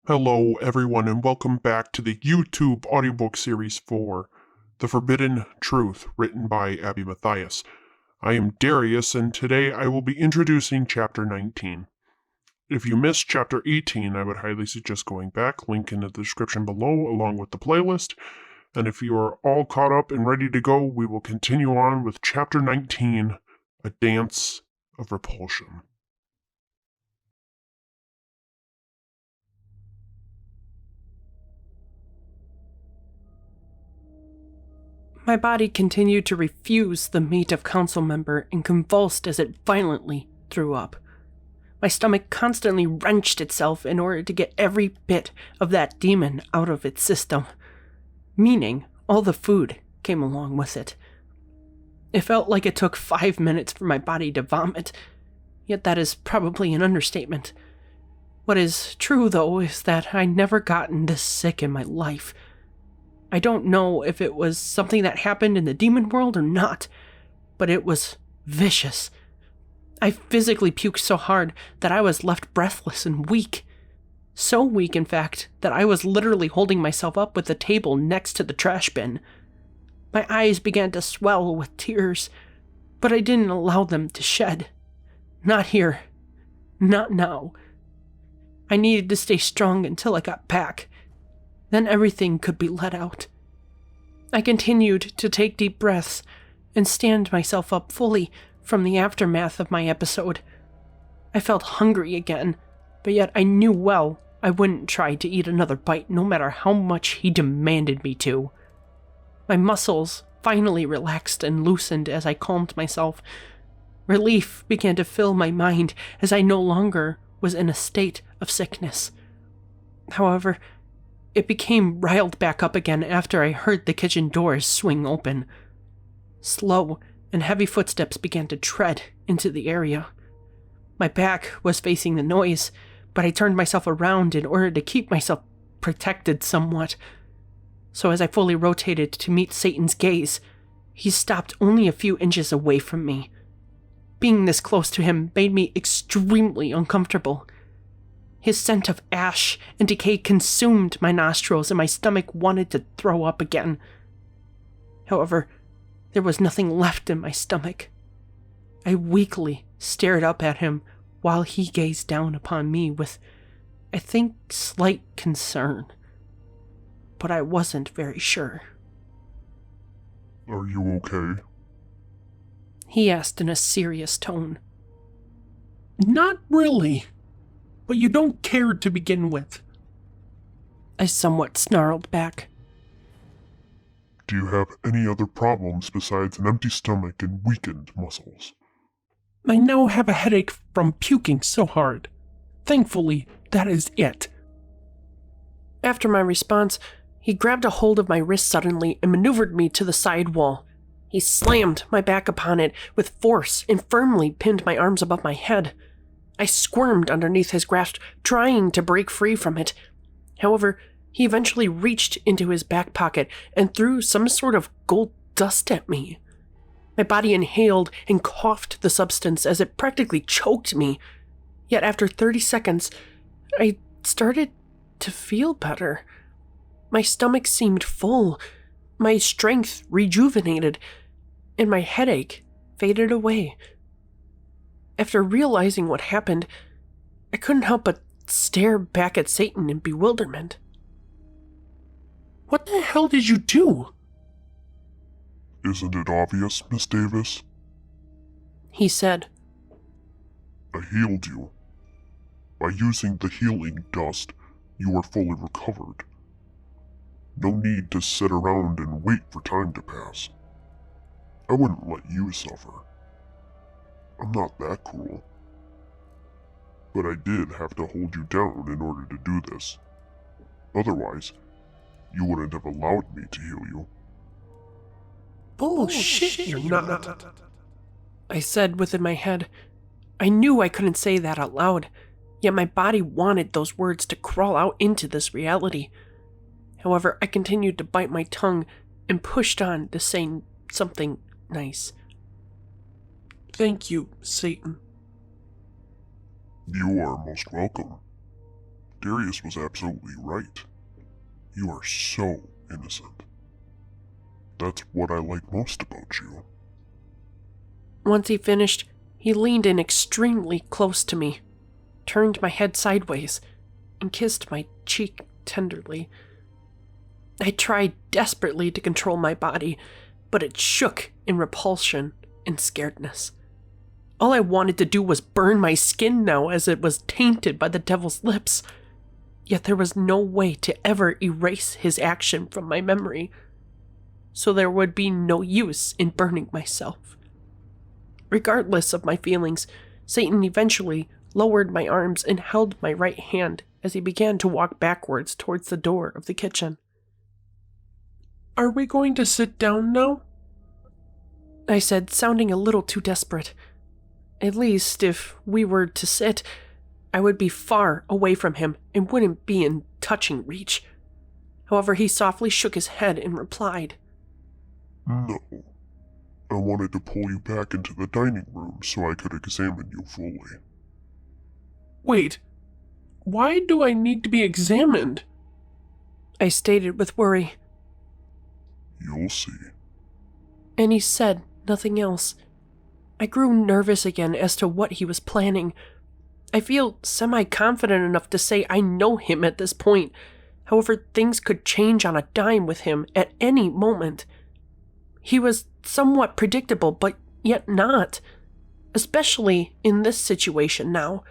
Hello, everyone, and welcome back to the YouTube audiobook series for The Forbidden Truth, written by Abby Matthias. I am Darius, and today I will be introducing Chapter 19. If you missed Chapter 18, I would highly suggest going back, link in the description below, along with the playlist. And if you are all caught up and ready to go, we will continue on with Chapter 19, A Dance of Repulsion. My body continued to refuse the meat of council member and convulsed as it violently threw up. My stomach constantly wrenched itself in order to get every bit of that demon out of its system, meaning all the food came along with it. It felt like it took 5 minutes for my body to vomit, yet that is probably an understatement. What is true, though, is that I'd never gotten this sick in my life. I don't know if it was something that happened in the demon world or not, but it was vicious. I physically puked so hard that I was left breathless and weak. So weak, in fact, that I was literally holding myself up with the table next to the trash bin. My eyes began to swell with tears, but I didn't allow them to shed. Not here. Not now. I needed to stay strong until I got back. Then everything could be let out. I continued to take deep breaths and stand myself up fully from the aftermath of my episode. I felt hungry again, but yet I knew well I wouldn't try to eat another bite no matter how much he demanded me to. My muscles finally relaxed and loosened as I calmed myself. Relief began to fill my mind as I no longer was in a state of sickness. However, it became riled back up again after I heard the kitchen doors swing open. Slow and heavy footsteps began to tread into the area. My back was facing the noise, but I turned myself around in order to keep myself protected somewhat. So as I fully rotated to meet Satan's gaze, he stopped only a few inches away from me. Being this close to him made me extremely uncomfortable. His scent of ash and decay consumed my nostrils, and my stomach wanted to throw up again. However, there was nothing left in my stomach. I weakly stared up at him while he gazed down upon me with, I think, slight concern. But I wasn't very sure. Are you okay? He asked in a serious tone. Not really. But you don't care to begin with. I somewhat snarled back. Do you have any other problems besides an empty stomach and weakened muscles? I now have a headache from puking so hard. Thankfully, that is it. After my response, he grabbed a hold of my wrist suddenly and maneuvered me to the side wall. He slammed my back upon it with force and firmly pinned my arms above my head. I squirmed underneath his grasp, trying to break free from it. However, he eventually reached into his back pocket and threw some sort of gold dust at me. My body inhaled and coughed the substance as it practically choked me. Yet after 30 seconds, I started to feel better. My stomach seemed full, my strength rejuvenated, and my headache faded away. After realizing what happened, I couldn't help but stare back at Satan in bewilderment. What the hell did you do? Isn't it obvious, Miss Davis? He said. I healed you. By using the healing dust, you are fully recovered. No need to sit around and wait for time to pass. I wouldn't let you suffer. I'm not that cruel. But I did have to hold you down in order to do this. Otherwise, you wouldn't have allowed me to heal you. Bullshit, you're not. I said within my head. I knew I couldn't say that out loud, yet my body wanted those words to crawl out into this reality. However, I continued to bite my tongue and pushed on to say something nice. Thank you, Satan. You are most welcome. Darius was absolutely right. You are so innocent. That's what I like most about you. Once he finished, he leaned in extremely close to me, turned my head sideways, and kissed my cheek tenderly. I tried desperately to control my body, but it shook in repulsion and scaredness. All I wanted to do was burn my skin now as it was tainted by the devil's lips. Yet there was no way to ever erase his action from my memory, so there would be no use in burning myself. Regardless of my feelings, Satan eventually lowered my arms and held my right hand as he began to walk backwards towards the door of the kitchen. Are we going to sit down now? I said, sounding a little too desperate. At least, if we were to sit, I would be far away from him and wouldn't be in touching reach. However, he softly shook his head and replied, No. I wanted to pull you back into the dining room so I could examine you fully. Wait, why do I need to be examined? I stated with worry. You'll see. And he said nothing else. I grew nervous again as to what he was planning. I feel semi-confident enough to say I know him at this point. However, things could change on a dime with him at any moment. He was somewhat predictable, but yet not. Especially in this situation now.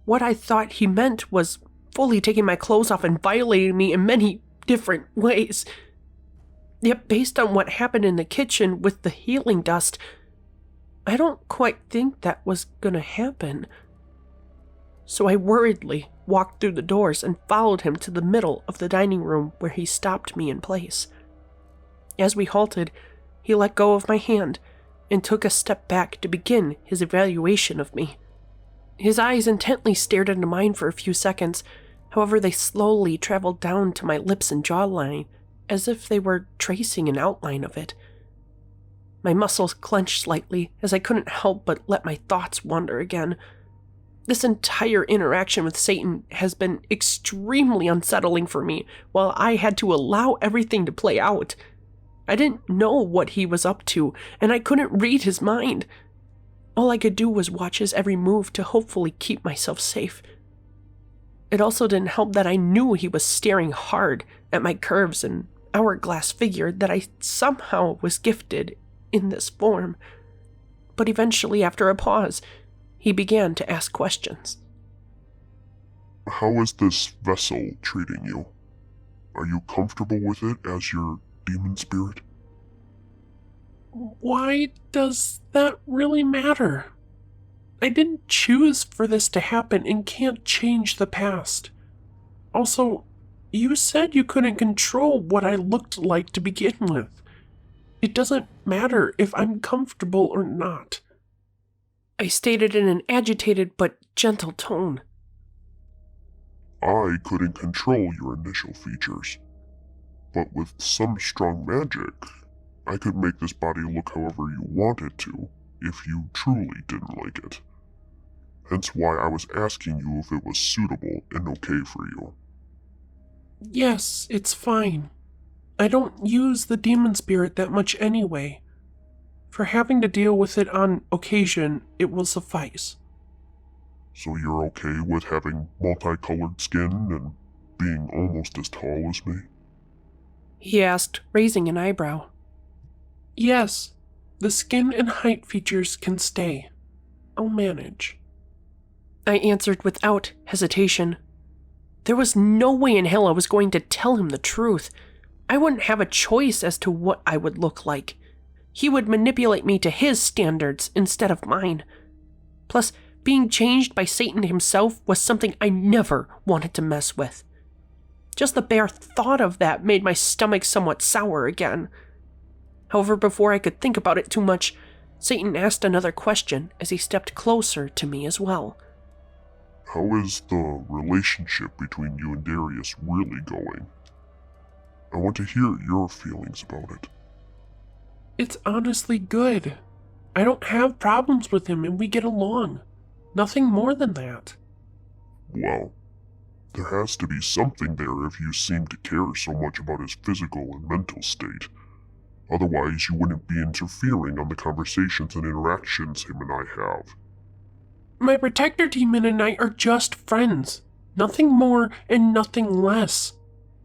What I thought he meant was fully taking my clothes off and violating me in many different ways. Yet based on what happened in the kitchen with the healing dust, I don't quite think that was gonna happen. So I worriedly walked through the doors and followed him to the middle of the dining room where he stopped me in place. As we halted, he let go of my hand and took a step back to begin his evaluation of me. His eyes intently stared into mine for a few seconds. However, they slowly traveled down to my lips and jawline, as if they were tracing an outline of it. My muscles clenched slightly as I couldn't help but let my thoughts wander again. This entire interaction with Satan has been extremely unsettling for me, while I had to allow everything to play out. I didn't know what he was up to, and I couldn't read his mind. All I could do was watch his every move to hopefully keep myself safe. It also didn't help that I knew he was staring hard at my curves and hourglass figure that I somehow was gifted in this form. But eventually, after a pause, he began to ask questions. How is this vessel treating you? Are you comfortable with it as your demon spirit? Why does that really matter? I didn't choose for this to happen and can't change the past. Also, you said you couldn't control what I looked like to begin with. It doesn't matter if I'm comfortable or not. I stated in an agitated but gentle tone. I couldn't control your initial features, but with some strong magic, I could make this body look however you wanted to, if you truly didn't like it. Hence why I was asking you if it was suitable and okay for you. Yes, it's fine. I don't use the demon spirit that much anyway. For having to deal with it on occasion, it will suffice. So you're okay with having multicolored skin and being almost as tall as me? He asked, raising an eyebrow. Yes, the skin and height features can stay. I'll manage. I answered without hesitation. There was no way in hell I was going to tell him the truth. I wouldn't have a choice as to what I would look like. He would manipulate me to his standards instead of mine. Plus, being changed by Satan himself was something I never wanted to mess with. Just the bare thought of that made my stomach somewhat sour again. However, before I could think about it too much, Satan asked another question as he stepped closer to me as well. How is the relationship between you and Darius really going? I want to hear your feelings about it. It's honestly good. I don't have problems with him and we get along. Nothing more than that. Well, There has to be something there if you seem to care so much about his physical and mental state. Otherwise, you wouldn't be interfering on the conversations and interactions him and I have. My protector demon and I are just friends. Nothing more and nothing less.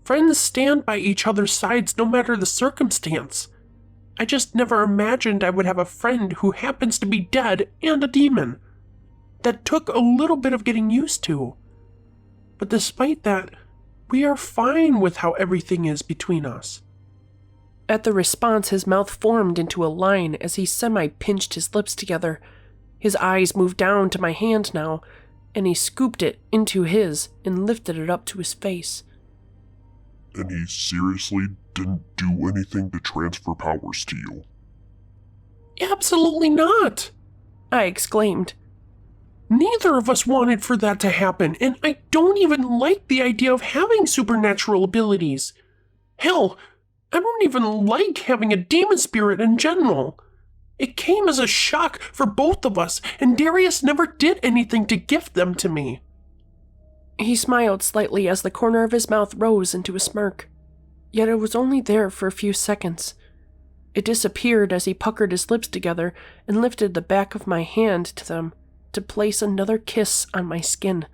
Friends stand by each other's sides no matter the circumstance. I just never imagined I would have a friend who happens to be dead and a demon. That took a little bit of getting used to. But despite that, we are fine with how everything is between us. At the response, his mouth formed into a line as he semi-pinched his lips together. His eyes moved down to my hand now, and he scooped it into his and lifted it up to his face. And he seriously didn't do anything to transfer powers to you? Absolutely not! I exclaimed. Neither of us wanted for that to happen, and I don't even like the idea of having supernatural abilities. Hell, I don't even like having a demon spirit in general. It came as a shock for both of us, and Darius never did anything to gift them to me. He smiled slightly as the corner of his mouth rose into a smirk. Yet it was only there for a few seconds. It disappeared as he puckered his lips together and lifted the back of my hand to them to place another kiss on my skin.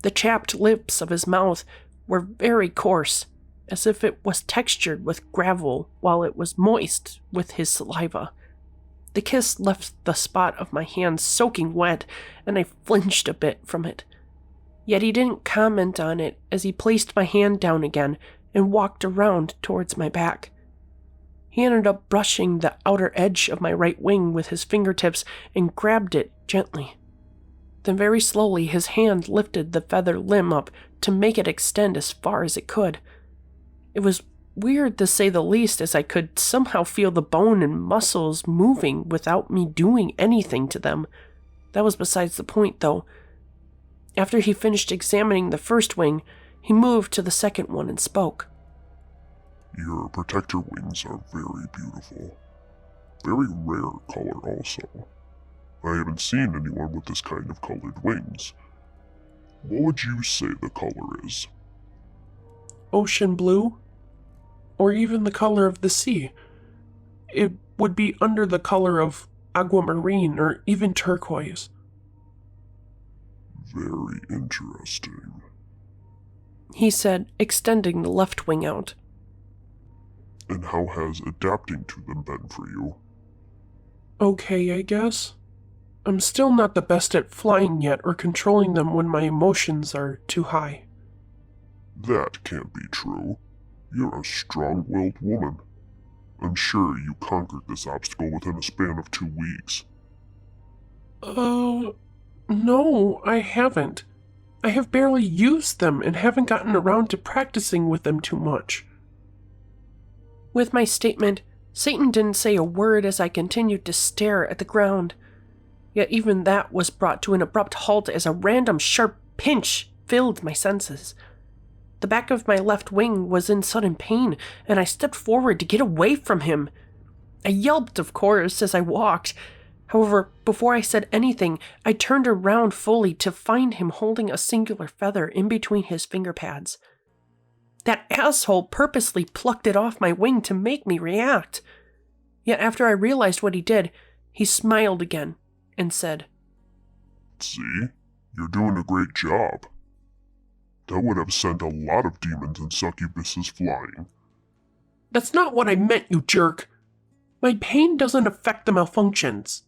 The chapped lips of his mouth were very coarse, as if it was textured with gravel while it was moist with his saliva. The kiss left the spot of my hand soaking wet, and I flinched a bit from it. Yet he didn't comment on it as he placed my hand down again and walked around towards my back. He ended up brushing the outer edge of my right wing with his fingertips and grabbed it gently. Then very slowly his hand lifted the feather limb up to make it extend as far as it could. It was weird to say the least, as I could somehow feel the bone and muscles moving without me doing anything to them. That was besides the point, though. After he finished examining the first wing, he moved to the second one and spoke. Your protector wings are very beautiful. Very rare color also. I haven't seen anyone with this kind of colored wings. What would you say the color is? Ocean blue? Or even the color of the sea. It would be under the color of aquamarine or even turquoise. Very interesting, he said, extending the left wing out. And how has adapting to them been for you? Okay, I guess. I'm still not the best at flying yet or controlling them when my emotions are too high. That can't be true. You're a strong-willed woman. I'm sure you conquered this obstacle within a span of 2 weeks. No, I haven't. I have barely used them and haven't gotten around to practicing with them too much. With my statement, Satan didn't say a word as I continued to stare at the ground. Yet even that was brought to an abrupt halt as a random sharp pinch filled my senses. The back of my left wing was in sudden pain, and I stepped forward to get away from him. I yelped, of course, as I walked. However, before I said anything, I turned around fully to find him holding a singular feather in between his finger pads. That asshole purposely plucked it off my wing to make me react. Yet after I realized what he did, he smiled again and said, See? You're doing a great job. That would have sent a lot of demons and succubuses flying. That's not what I meant, you jerk. My pain doesn't affect the malfunctions.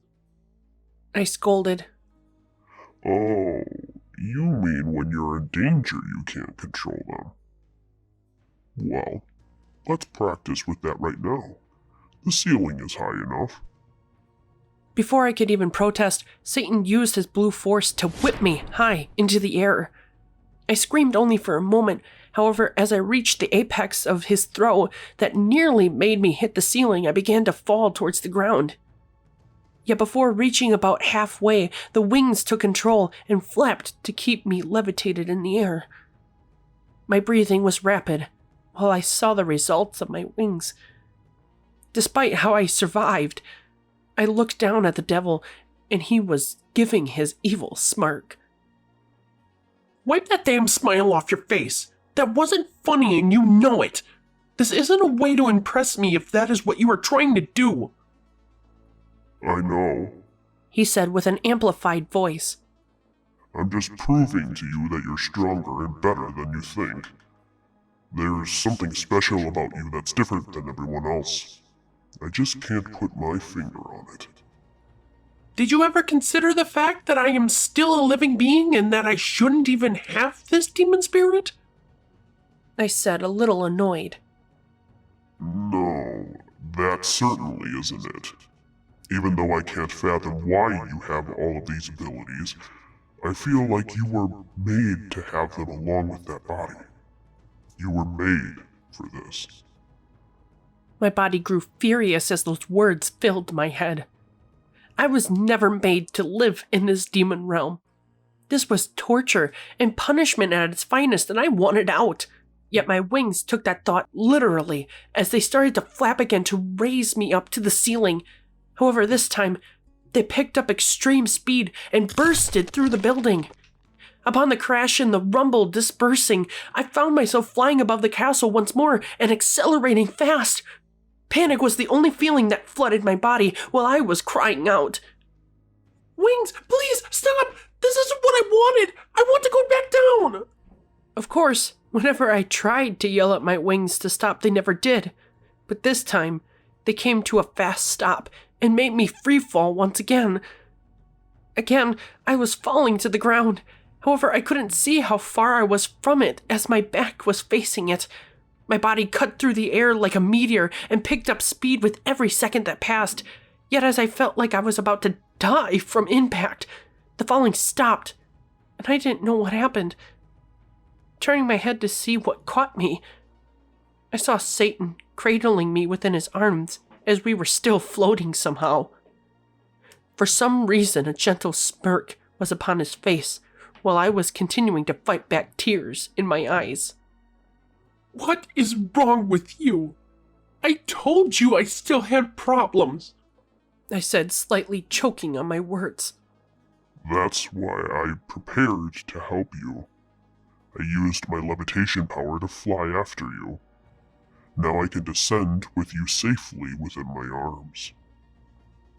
I scolded. Oh, you mean when you're in danger you can't control them. Well, let's practice with that right now. The ceiling is high enough. Before I could even protest, Satan used his blue force to whip me high into the air. I screamed only for a moment. However, as I reached the apex of his throw that nearly made me hit the ceiling, I began to fall towards the ground. Yet before reaching about halfway, the wings took control and flapped to keep me levitated in the air. My breathing was rapid while I saw the results of my wings. Despite how I survived, I looked down at the devil, and he was giving his evil smirk. Wipe that damn smile off your face. That wasn't funny and you know it. This isn't a way to impress me if that is what you are trying to do. I know. He said with an amplified voice. I'm just proving to you that you're stronger and better than you think. There's something special about you that's different than everyone else. I just can't put my finger on it. Did you ever consider the fact that I am still a living being and that I shouldn't even have this demon spirit? I said, a little annoyed. No, that certainly isn't it. Even though I can't fathom why you have all of these abilities, I feel like you were made to have them along with that body. You were made for this. My body grew furious as those words filled my head. I was never made to live in this demon realm. This was torture and punishment at its finest, and I wanted out. Yet my wings took that thought literally as they started to flap again to raise me up to the ceiling. However, this time, they picked up extreme speed and bursted through the building. Upon the crash and the rumble dispersing, I found myself flying above the castle once more and accelerating fast. Panic was the only feeling that flooded my body while I was crying out. "Wings, please, stop! This isn't what I wanted! I want to go back down!" Of course, whenever I tried to yell at my wings to stop, they never did. But this time, they came to a fast stop and made me freefall once again. Again, I was falling to the ground. However, I couldn't see how far I was from it as my back was facing it. My body cut through the air like a meteor and picked up speed with every second that passed. Yet as I felt like I was about to die from impact, the falling stopped, and I didn't know what happened. Turning my head to see what caught me, I saw Satan cradling me within his arms as we were still floating somehow. For some reason, a gentle smirk was upon his face, while I was continuing to fight back tears in my eyes. What is wrong with you? I told you I still had problems, I said, slightly choking on my words. That's why I prepared to help you. I used my levitation power to fly after you. Now I can descend with you safely within my arms.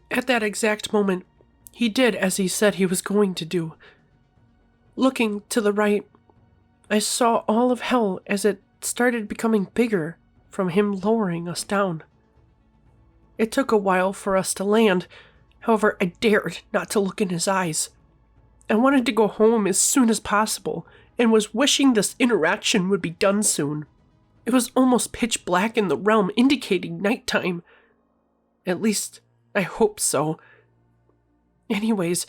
At that exact moment, he did as he said he was going to do. Looking to the right, I saw all of hell as it started becoming bigger from him lowering us down. It took a while for us to land. However, I dared not to look in his eyes. I wanted to go home as soon as possible and was wishing this interaction would be done soon. It was almost pitch black in the realm, indicating nighttime. At least, I hope so. Anyways,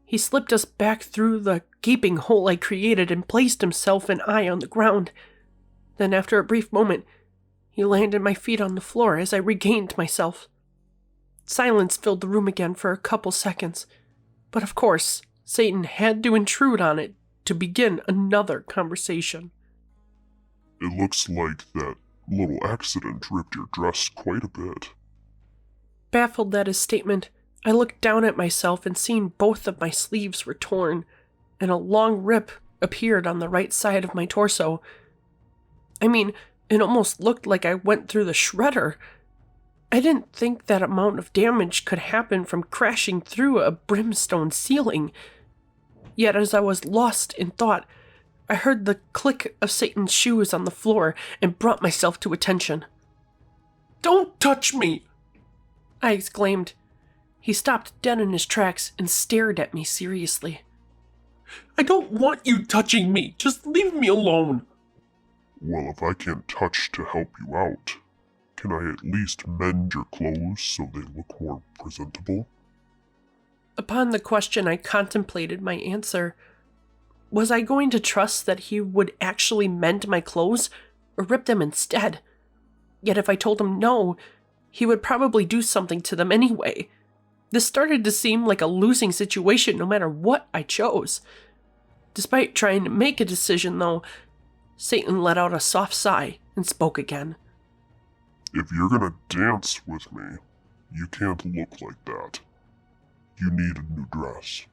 he slipped us back through the gaping hole I created and placed himself and I on the ground. Then after a brief moment, he landed my feet on the floor as I regained myself. Silence filled the room again for a couple seconds, but of course, Satan had to intrude on it to begin another conversation. It looks like that little accident ripped your dress quite a bit. Baffled at his statement, I looked down at myself and seen both of my sleeves were torn, and a long rip appeared on the right side of my torso. I mean, it almost looked like I went through the shredder. I didn't think that amount of damage could happen from crashing through a brimstone ceiling. Yet as I was lost in thought, I heard the click of Satan's shoes on the floor and brought myself to attention. "Don't touch me!" I exclaimed. He stopped dead in his tracks and stared at me seriously. "I don't want you touching me! Just leave me alone!" Well, if I can't touch to help you out, can I at least mend your clothes so they look more presentable? Upon the question, I contemplated my answer. Was I going to trust that he would actually mend my clothes or rip them instead? Yet if I told him no, he would probably do something to them anyway. This started to seem like a losing situation no matter what I chose. Despite trying to make a decision, though, Satan let out a soft sigh and spoke again. If you're gonna dance with me, you can't look like that. You need a new dress.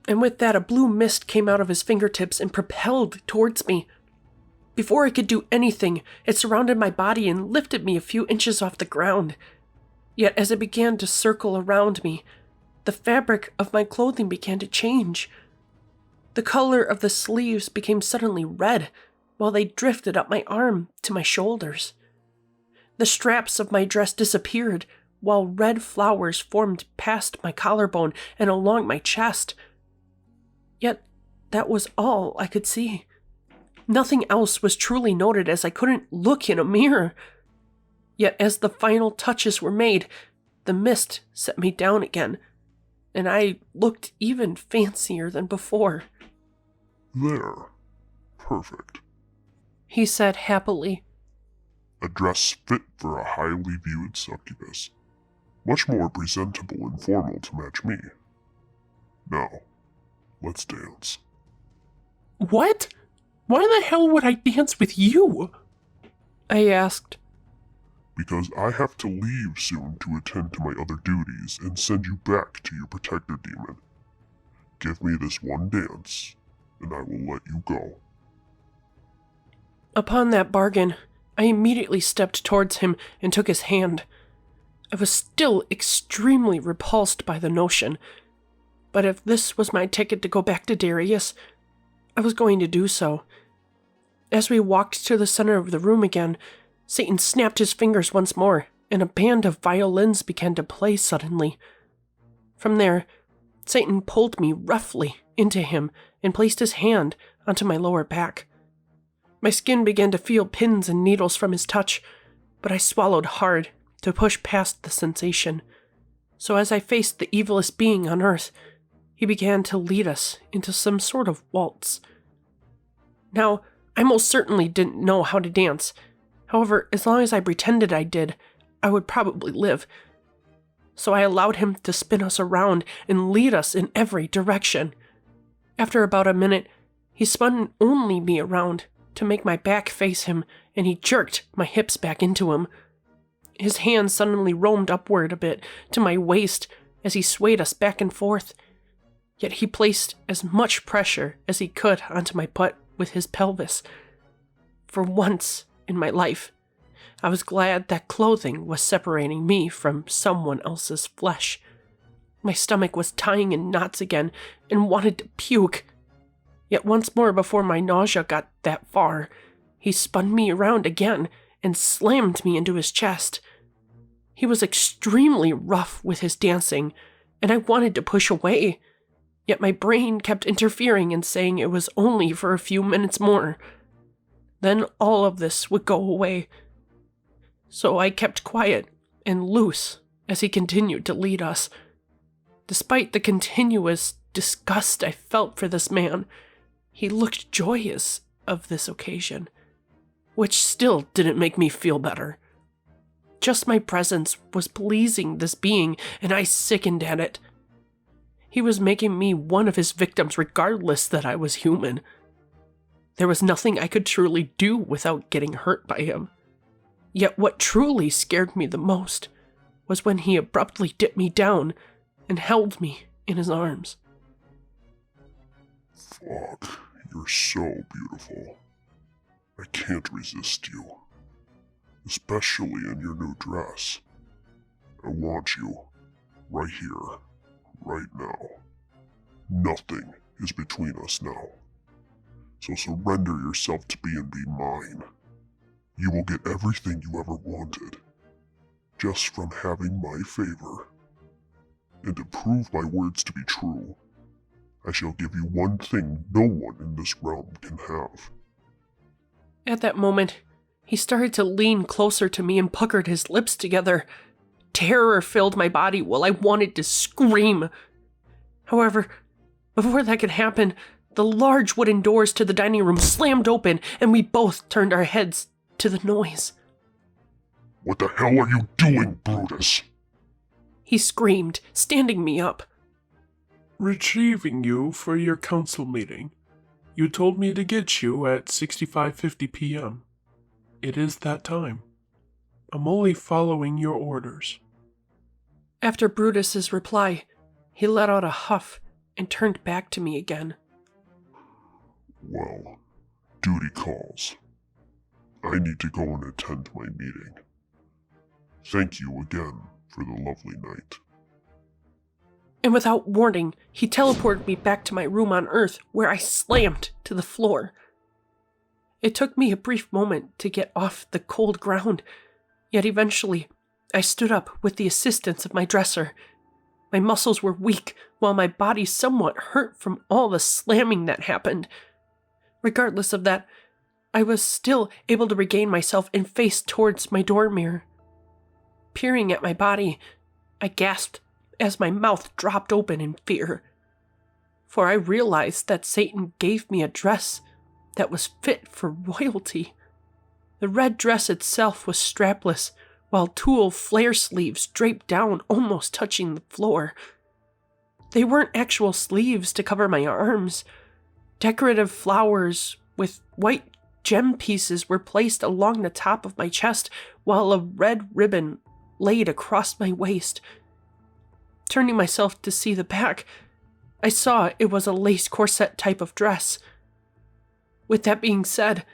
And with that, a blue mist came out of his fingertips and propelled towards me. Before I could do anything, it surrounded my body and lifted me a few inches off the ground. Yet as it began to circle around me, the fabric of my clothing began to change. The color of the sleeves became suddenly red, while they drifted up my arm to my shoulders. The straps of my dress disappeared, while red flowers formed past my collarbone and along my chest. Yet that was all I could see. Nothing else was truly noted, as I couldn't look in a mirror. Yet as the final touches were made, the mist set me down again, and I looked even fancier than before. There. Perfect. He said happily. A dress fit for a highly viewed succubus. Much more presentable and formal to match me. Now, let's dance. What? Why the hell would I dance with you? I asked. Because I have to leave soon to attend to my other duties and send you back to your protector demon. Give me this one dance, and I will let you go. Upon that bargain, I immediately stepped towards him and took his hand. I was still extremely repulsed by the notion, but if this was my ticket to go back to Darius, I was going to do so. As we walked to the center of the room again, Satan snapped his fingers once more, and a band of violins began to play suddenly. From there, Satan pulled me roughly into him and placed his hand onto my lower back. My skin began to feel pins and needles from his touch, but I swallowed hard to push past the sensation. So as I faced the evilest being on earth, he began to lead us into some sort of waltz. Now, I most certainly didn't know how to dance. However, as long as I pretended I did, I would probably live. So I allowed him to spin us around and lead us in every direction. After about a minute, he spun only me around to make my back face him, and he jerked my hips back into him. His hand suddenly roamed upward a bit to my waist as he swayed us back and forth. Yet he placed as much pressure as he could onto my butt with his pelvis. For once in my life, I was glad that clothing was separating me from someone else's flesh. My stomach was tying in knots again and wanted to puke. Yet once more, before my nausea got that far, he spun me around again and slammed me into his chest. He was extremely rough with his dancing, and I wanted to push away. Yet my brain kept interfering and saying it was only for a few minutes more. Then all of this would go away. So I kept quiet and loose as he continued to lead us. Despite the continuous disgust I felt for this man, he looked joyous of this occasion, which still didn't make me feel better. Just my presence was pleasing this being, and I sickened at it. He was making me one of his victims regardless that I was human. There was nothing I could truly do without getting hurt by him. Yet what truly scared me the most was when he abruptly dipped me down and held me in his arms. Fuck, you're so beautiful. I can't resist you. Especially in your new dress. I want you, right here, right now. Nothing is between us now. So surrender yourself to me and be mine. You will get everything you ever wanted, just from having my favor. And to prove my words to be true, I shall give you one thing no one in this realm can have. At that moment, he started to lean closer to me and puckered his lips together. Terror filled my body while I wanted to scream. However, before that could happen, the large wooden doors to the dining room slammed open, and we both turned our heads to the noise. What the hell are you doing, Brutus? He screamed, standing me up. Retrieving you for your council meeting. You told me to get you at 65:50 p.m. It is that time. I'm only following your orders. After Brutus's reply, he let out a huff and turned back to me again. Well, duty calls. I need to go and attend my meeting. Thank you again for the lovely night. And without warning, he teleported me back to my room on Earth, where I slammed to the floor. It took me a brief moment to get off the cold ground, yet eventually I stood up with the assistance of my dresser. My muscles were weak, while my body somewhat hurt from all the slamming that happened. Regardless of that, I was still able to regain myself and face towards my door mirror. Peering at my body, I gasped as my mouth dropped open in fear. For I realized that Satan gave me a dress that was fit for royalty. The red dress itself was strapless, while tulle flare sleeves draped down, almost touching the floor. They weren't actual sleeves to cover my arms. Decorative flowers with white gem pieces were placed along the top of my chest, while a red ribbon laid across my waist. Turning myself to see the back, I saw it was a lace corset type of dress. With that being said,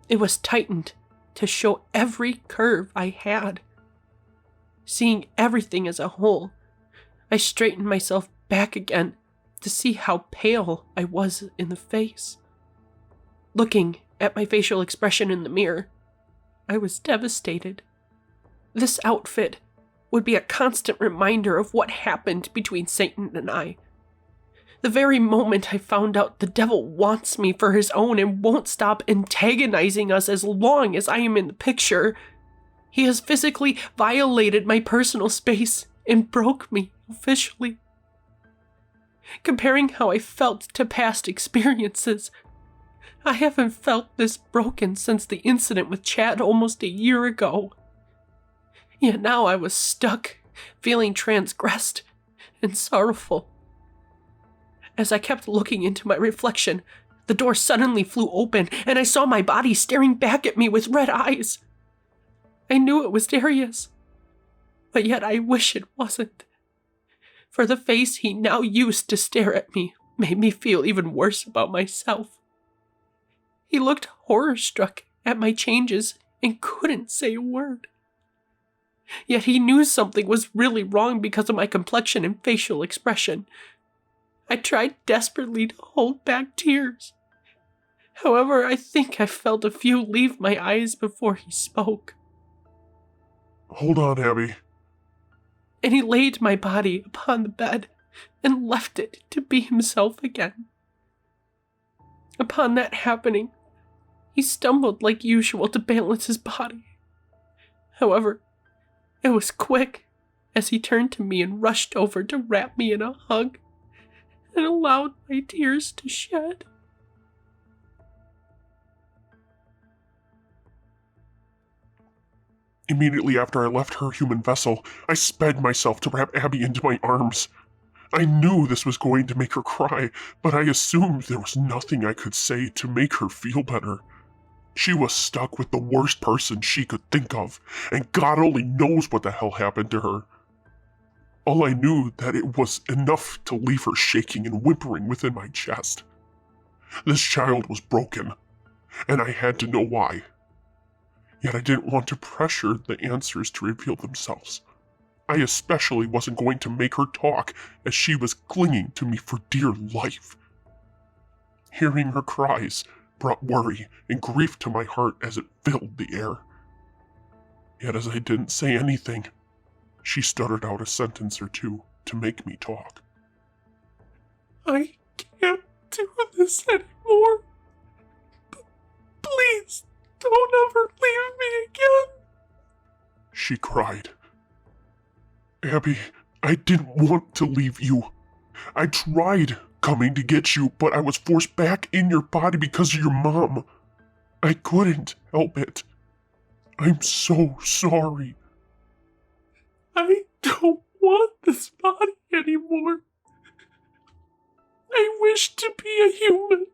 it was tightened to show every curve I had. Seeing everything as a whole, I straightened myself back again to see how pale I was in the face. Looking at my facial expression in the mirror, I was devastated. This outfit would be a constant reminder of what happened between Satan and I. The very moment I found out the devil wants me for his own and won't stop antagonizing us as long as I am in the picture, he has physically violated my personal space and broke me officially. Comparing how I felt to past experiences, I haven't felt this broken since the incident with Chad almost a year ago. Yet now I was stuck, feeling transgressed and sorrowful. As I kept looking into my reflection, the door suddenly flew open and I saw my body staring back at me with red eyes. I knew it was Darius, but yet I wish it wasn't. For the face he now used to stare at me made me feel even worse about myself. He looked horror-struck at my changes and couldn't say a word. Yet he knew something was really wrong because of my complexion and facial expression. I tried desperately to hold back tears. However, I think I felt a few leave my eyes before he spoke. Hold on, Abby. And he laid my body upon the bed and left it to be himself again. Upon that happening, he stumbled like usual to balance his body. However, it was quick as he turned to me and rushed over to wrap me in a hug and allowed my tears to shed. Immediately after I left her human vessel, I sped myself to wrap Abby into my arms. I knew this was going to make her cry, but I assumed there was nothing I could say to make her feel better. She was stuck with the worst person she could think of, and God only knows what the hell happened to her. All I knew that it was enough to leave her shaking and whimpering within my chest. This child was broken, and I had to know why. Yet I didn't want to pressure the answers to reveal themselves. I especially wasn't going to make her talk, as she was clinging to me for dear life. Hearing her cries brought worry and grief to my heart as it filled the air. Yet as I didn't say anything, she stuttered out a sentence or two to make me talk. I can't do this anymore. Please, don't ever leave me again. She cried. Abby, I didn't want to leave you. I tried coming to get you, but I was forced back in your body because of your mom. I couldn't help it. I'm so sorry. I don't want this body anymore. I wish to be a human,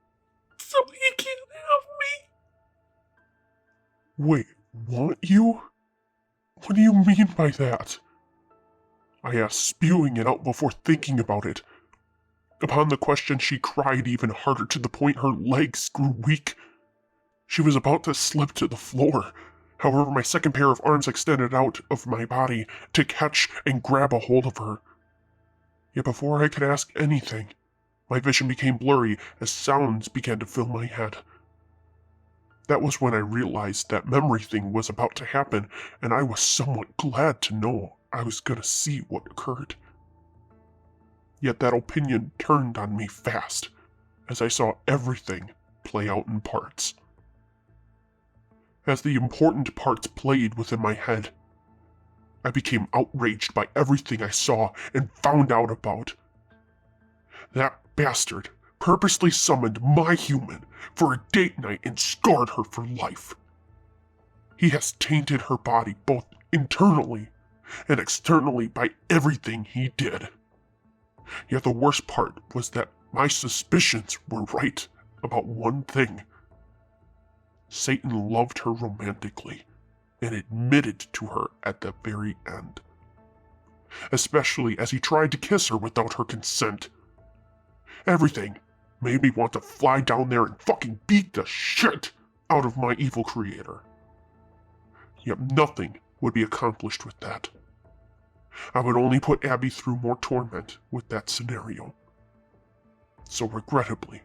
so he can have me. Wait, want you? What do you mean by that? I asked, spewing it out before thinking about it. Upon the question, she cried even harder to the point her legs grew weak. She was about to slip to the floor. However, my second pair of arms extended out of my body to catch and grab a hold of her. Yet before I could ask anything, my vision became blurry as sounds began to fill my head. That was when I realized that memory thing was about to happen, and I was somewhat glad to know I was going to see what occurred. Yet that opinion turned on me fast, as I saw everything play out in parts. As the important parts played within my head, I became outraged by everything I saw and found out about. That bastard purposely summoned my human for a date night and scarred her for life. He has tainted her body both internally and externally by everything he did. Yet the worst part was that my suspicions were right about one thing. Satan loved her romantically and admitted to her at the very end. Especially as he tried to kiss her without her consent. Everything made me want to fly down there and fucking beat the shit out of my evil creator. Yet nothing would be accomplished with that. I would only put Abby through more torment with that scenario. So regrettably,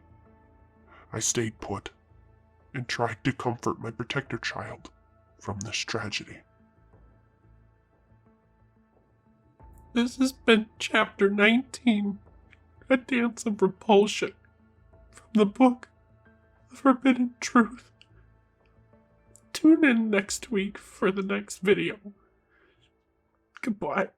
I stayed put and tried to comfort my protector child from this tragedy. This has been Chapter 19, A Dance of Repulsion, from the book The Forbidden Truth. Tune in next week for the next video. Goodbye.